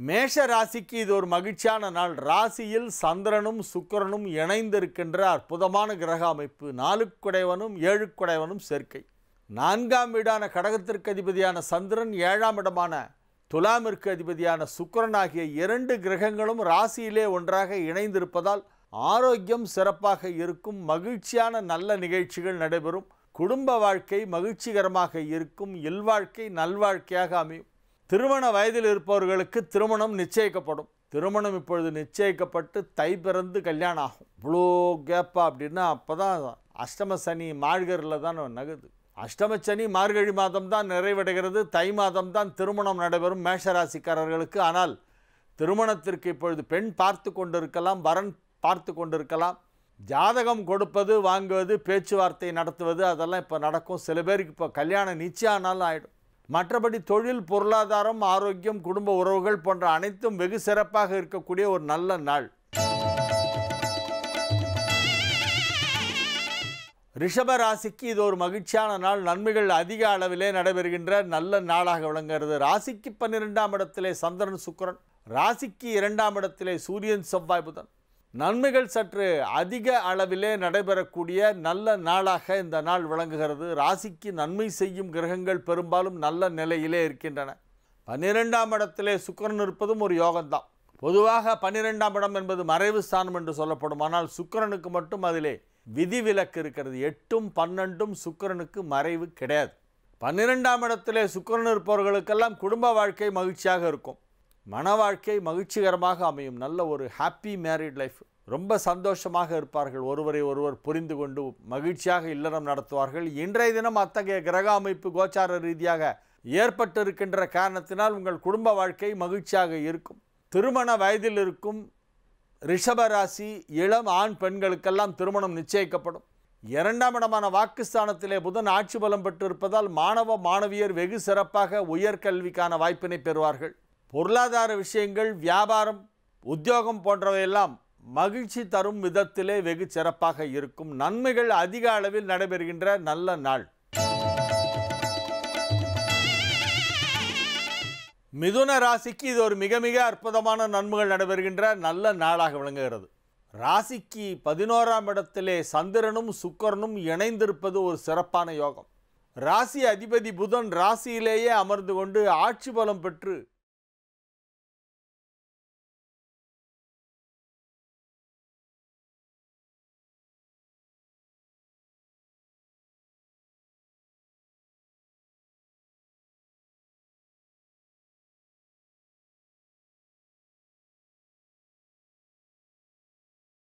மேஷ ராசிக்கு இது ஒரு மகிழ்ச்சியான நாள். ராசியில் சந்திரனும் சுக்கிரனும் இணைந்திருக்கின்ற அற்புதமான கிரக அமைப்பு. 4க்குடையவனும் 7க்குடையவனும் சேர்க்கை. 4ஆம் வீடான கடகத்திற்கு அதிபதியான சந்திரன், 7ஆம் இடமான துலாமிற்கு அதிபதியான சுக்கிரன் ஆகிய 2 கிரகங்களும் ராசியிலே ஒன்றாக இணைந்திருப்பதால் ஆரோக்கியம் சிறப்பாக இருக்கும். மகிழ்ச்சியான நல்ல நிகழ்ச்சிகள் நடைபெறும். குடும்ப வாழ்க்கை மகிழ்ச்சிகரமாக இருக்கும். இல்வாழ்க்கை நல்வாழ்க்கையாக அமையும். திருமண வயதில் இருப்பவர்களுக்கு திருமணம் நிச்சயிக்கப்படும். திருமணம் இப்பொழுது நிச்சயிக்கப்பட்டு தை பிறந்து கல்யாணம் ஆகும். இவ்வளோ கேப்பா அப்படின்னா அப்போ தான் அஷ்டம சனி மார்கழியில் தான் நகுது. அஷ்டம சனி மார்கழி மாதம் தான் நிறைவடைகிறது. தை மாதம் தான் திருமணம் நடைபெறும் மேஷராசிக்காரர்களுக்கு. ஆனால் திருமணத்திற்கு இப்பொழுது பெண் பார்த்து கொண்டிருக்கலாம், வரன் பார்த்து கொண்டிருக்கலாம். ஜாதகம் கொடுப்பது, வாங்குவது, பேச்சுவார்த்தை நடத்துவது அதெல்லாம் இப்போ நடக்கும். சில பேருக்கு இப்போ கல்யாணம் நிச்சயம் ஆனாலும் ஆகிடும். மற்றபடி தொழில், பொருளாதாரம், ஆரோக்கியம், குடும்ப உறவுகள் போன்ற அனைத்தும் வெகு சிறப்பாக இருக்கக்கூடிய ஒரு நல்ல நாள். ரிஷப ராசிக்கு இது ஒரு மகிழ்ச்சியான நாள். நன்மைகள் அதிக அளவிலே நடைபெறுகின்ற நல்ல நாளாக விளங்குகிறது. ராசிக்கு 12ஆம் இடத்திலே சந்திரன் சுக்கிரன், ராசிக்கு 2ஆம் இடத்திலே சூரியன் செவ்வாய் புதன். நன்மைகள் சற்று அதிக அளவிலே நடைபெறக்கூடிய நல்ல நாளாக இந்த நாள் விளங்குகிறது. ராசிக்கு நன்மை செய்யும் கிரகங்கள் பெரும்பாலும் நல்ல நிலையிலே இருக்கின்றன. 12ஆம் இடத்திலே சுக்கிரன் இருப்பதும் ஒரு யோகம்தான். பொதுவாக 12ஆம் இடம் என்பது மறைவு ஸ்தானம் என்று சொல்லப்படும். ஆனால் சுக்கிரனுக்கு மட்டும் அதிலே விதிவிலக்கு இருக்கிறது. 8ம் 12ம் சுக்கிரனுக்கு மறைவு கிடையாது. 12ஆம் இடத்திலே சுக்கிரன் இருப்பவர்களுக்கெல்லாம் குடும்ப வாழ்க்கை மகிழ்ச்சியாக இருக்கும். மன வாழ்க்கை மகிழ்ச்சிகரமாக அமையும். நல்ல ஒரு ஹாப்பி மேரிட் லைஃப். ரொம்ப சந்தோஷமாக இருப்பார்கள். ஒருவரை ஒருவர் புரிந்து கொண்டு மகிழ்ச்சியாக இல்லறம் நடத்துவார்கள். இன்றைய தினம் அத்தகைய கிரக அமைப்பு கோச்சார ரீதியாக ஏற்பட்டு இருக்கின்ற காரணத்தினால் உங்கள் குடும்ப வாழ்க்கை மகிழ்ச்சியாக இருக்கும். திருமண வயதில் இருக்கும் ரிஷபராசி இளம் ஆண் பெண்களுக்கெல்லாம் திருமணம் நிச்சயிக்கப்படும். 2ஆம் இடமான வாக்குஸ்தானத்திலே புதன் ஆட்சி பலம் பெற்று இருப்பதால் மாணவ மாணவியர் வெகு சிறப்பாக உயர்கல்விக்கான வாய்ப்பினை பெறுவார்கள். பொருளாதார விஷயங்கள், வியாபாரம், உத்தியோகம் போன்றவையெல்லாம் மகிழ்ச்சி தரும் விதத்திலே வெகு சிறப்பாக இருக்கும். நன்மைகள் அதிக அளவில் நடைபெறுகின்ற நல்ல நாள். மிதுன ராசிக்கு இது ஒரு மிக மிக அற்புதமான நன்மைகள் நடைபெறுகின்ற நல்ல நாளாக விளங்குகிறது. ராசிக்கு 11ஆம் இடத்திலே சந்திரனும் சுக்கிரனும் இணைந்திருப்பது ஒரு சிறப்பான யோகம். ராசி அதிபதி புதன் ராசியிலேயே அமர்ந்து கொண்டு ஆட்சி பலம் பெற்று